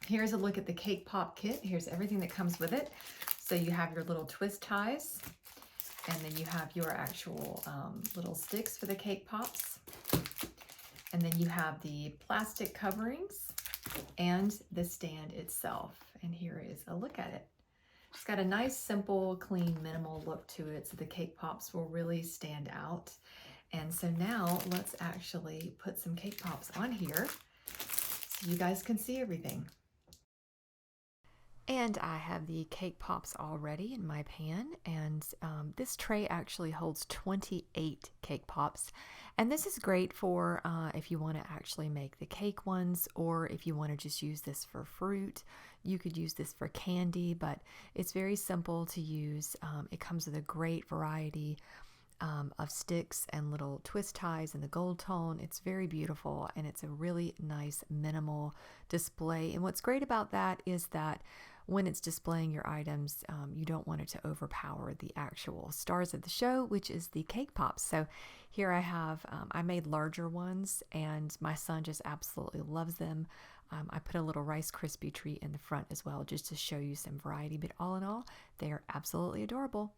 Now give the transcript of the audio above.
Here's a look at the Cake Pop kit. Here's everything that comes with it. So you have your little twist ties, and then you have your actual little sticks for the cake pops. And then you have the plastic coverings and the stand itself. And here is a look at it. It's got a nice, simple, clean, minimal look to it, so the cake pops will really stand out. And so now let's actually put some cake pops on here so you guys can see everything. And I have the cake pops already in my pan, and this tray actually holds 28 cake pops. And this is great for if you want to actually make the cake ones, or if you want to just use this for fruit. You could use this for candy, but it's very simple to use. It comes with a great variety of sticks and little twist ties in the gold tone. It's very beautiful, and it's a really nice minimal display. And what's great about that is that when it's displaying your items, you don't want it to overpower the actual stars of the show, which is the cake pops. So here I have, I made larger ones, and my son just absolutely loves them. I put a little Rice Krispie treat in the front as well, just to show you some variety. But all in all, they are absolutely adorable.